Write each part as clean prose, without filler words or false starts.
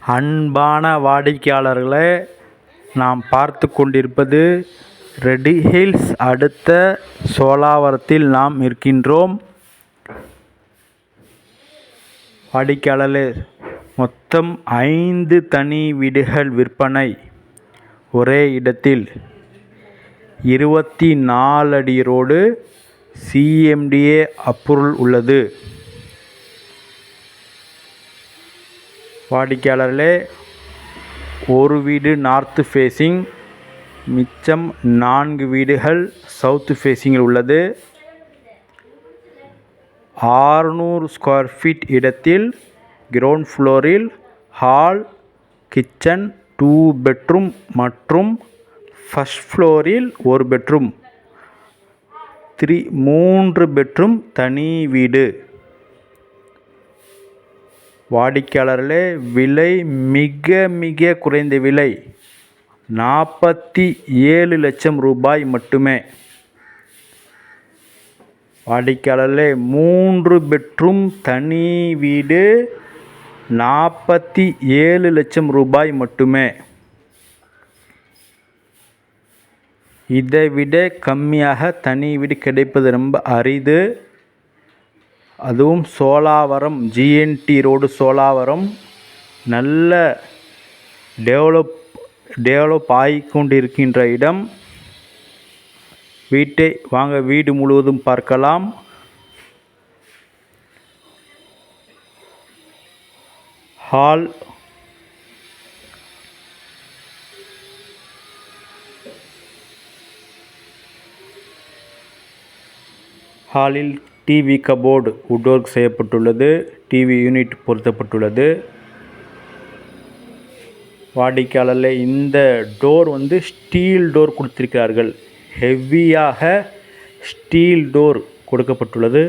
அன்பான வாடிக்கையாளர்களே, நாம் பார்த்து கொண்டிருப்பது ரெடி ஹில்ஸ் அடுத்த சோலாவரத்தில் நாம் இருக்கின்றோம். வாடிக்கையாளர்களே, மொத்தம் 5 தனி வீடுகள் விற்பனை. ஒரே இடத்தில் 24 அடி ரோடு, CMDA அப்ரூவல் உள்ளது. வாடிக்கையாளர்களே, ஒரு வீடு நார்த் ஃபேஸிங், மிச்சம் 4 வீடுகள் சவுத் ஃபேஸிங்கில் உள்ளது. 600 ஸ்கொயர் ஃபீட் இடத்தில் கிரவுண்ட் ஃப்ளோரில் ஹால், கிச்சன், 2 பெட்ரூம் மற்றும் ஃபர்ஸ்ட் ஃப்ளோரில் 1 பெட்ரூம், 3 பெட்ரூம் தனி வீடு. வாடிக்கையாளர்களே, விலை மிக மிக குறைந்த விலை, 47 லட்சம் ரூபாய் மட்டுமே. வாடிக்கையாளர்களே, 3 பெட்ரூம் தனி வீடு 47 லட்சம் ரூபாய் மட்டுமே. இதை விட கம்மியாக தனி வீடு கிடைப்பது ரொம்ப அரிது. அதுவும் சோலாவரம், GNT ரோடு சோலாவரம், நல்ல டெவலப் ஆகிக்கொண்டிருக்கின்ற இடம். வீட்டை வாங்க, வீடு முழுவதும் பார்க்கலாம். ஹால், ஹாலில் டிவி கபோர்டு வுட் ஒர்க் செய்யப்பட்டுள்ளது. டிவி யூனிட் பொருத்தப்பட்டுள்ளது. வாடிக்கையாளர்களே, இந்த டோர் ஸ்டீல் டோர் கொடுத்திருக்கிறார்கள். ஹெவியாக ஸ்டீல் டோர் கொடுக்கப்பட்டுள்ளது.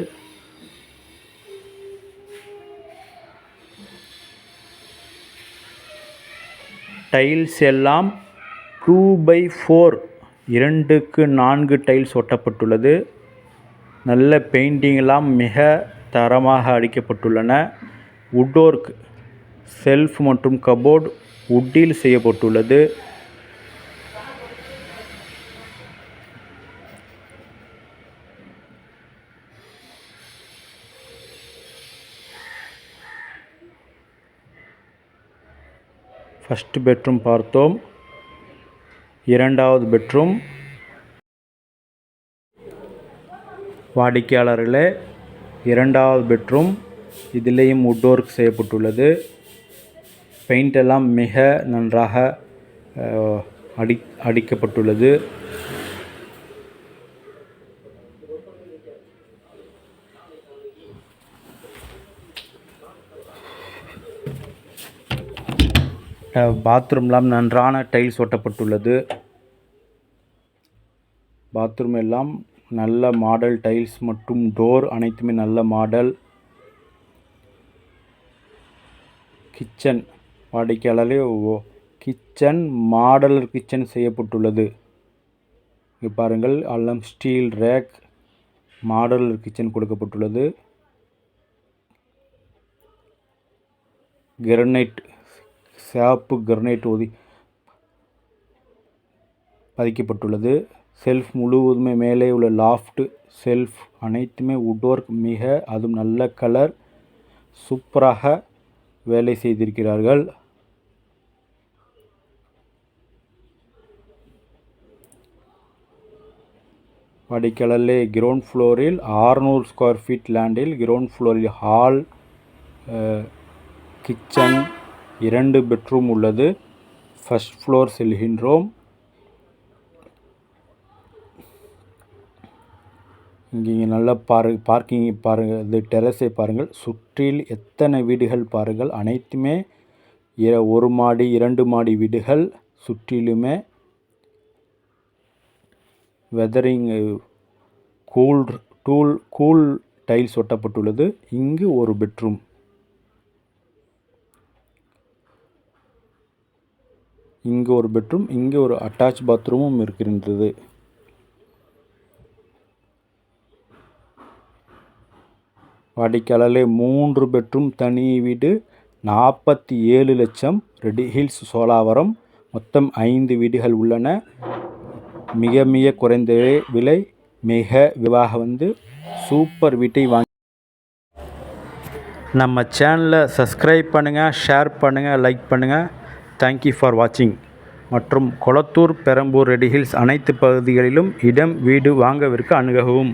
டைல்ஸ் எல்லாம் 2x4 2க்கு 4 டைல்ஸ் ஒட்டப்பட்டுள்ளது. நல்ல பெயிண்டிங்கெல்லாம் மிக தரமாக அடிக்கப்பட்டுள்ளன. வுட் ஒர்க், செல்ஃப் மற்றும் கபோர்டு வுட்டில் செய்யப்பட்டுள்ளது. ஃபர்ஸ்ட் பெட்ரூம் பார்த்தோம். இரண்டாவது பெட்ரூம். வாடிக்கையாளர்களே, இரண்டாவது பெட்ரூம், இதிலேயும் வுட் ஒர்க் செய்யப்பட்டுள்ளது. பெயிண்ட் எல்லாம் மிக நன்றாக அடிக்கப்பட்டுள்ளது. பாத்ரூம்லாம் நன்றான டைல்ஸ் ஒட்டப்பட்டுள்ளது. பாத்ரூம் எல்லாம் நல்ல மாடல் டைல்ஸ் மற்றும் டோர் அனைத்துமே நல்ல மாடல். கிச்சன், வாடிக்கையாளரே, கிச்சன் மாடலர் கிச்சன் செய்யப்பட்டுள்ளது. இங்கே பாருங்கள், எல்லாம் ஸ்டீல் ரேக், மாடலர் கிச்சன் கொடுக்கப்பட்டுள்ளது. கிரனைட், சிவப்பு கிரனைட் பதிக்கப்பட்டுள்ளது. செல்ஃப் முழுவதுமே, மேலே உள்ள லாஃப்ட் செல்ஃப் அனைத்துமே வுட் ஒர்க், அதுவும் நல்ல கலர், சூப்பராக வேலை செய்திருக்கிறார்கள். வாடிக்கையாளர்களே, கிரவுண்ட் ஃப்ளோரில் 600 ஸ்கொயர் ஃபீட் லேண்டில் கிரவுண்ட் ஃப்ளோரில் ஹால், கிச்சன், 2 பெட்ரூம் உள்ளது. ஃபர்ஸ்ட் ஃப்ளோர் செல்கின்றோம். இங்கே நல்லா பார்க்கிங் பாருங்கள், இது டெரஸை பாருங்கள். சுற்றில் எத்தனை வீடுகள் பாருங்கள். அனைத்துமே 1 மாடி 2 மாடி வீடுகள். சுற்றிலுமே வெதரிங் கூல் டைல்ஸ் ஒட்டப்பட்டுள்ளது. இங்கு 1 பெட்ரூம். இங்கு 1 பெட்ரூம், இங்கு ஒரு அட்டாச் பாத்ரூமும் இருக்கின்றது. வாடிக்கையாளர்களே, 3 பெட்ரூம் தனி வீடு 47 லட்சம். ரெட் ஹில்ஸ் சோலாவரம். மொத்தம் 5 வீடுகள் உள்ளன. மிக மிக குறைந்த விலை. மிக விவாக சூப்பர் வீட்டை வாங்கி நம்ம சேனலை சப்ஸ்கிரைப் பண்ணுங்கள், ஷேர் பண்ணுங்கள், லைக் பண்ணுங்கள். தேங்க்யூ ஃபார் வாட்சிங். மற்றும் கொளத்தூர், பெரம்பூர், ரெட் ஹில்ஸ் அனைத்து பகுதிகளிலும் இடம் வீடு வாங்கவிற்கு அணுகவும்.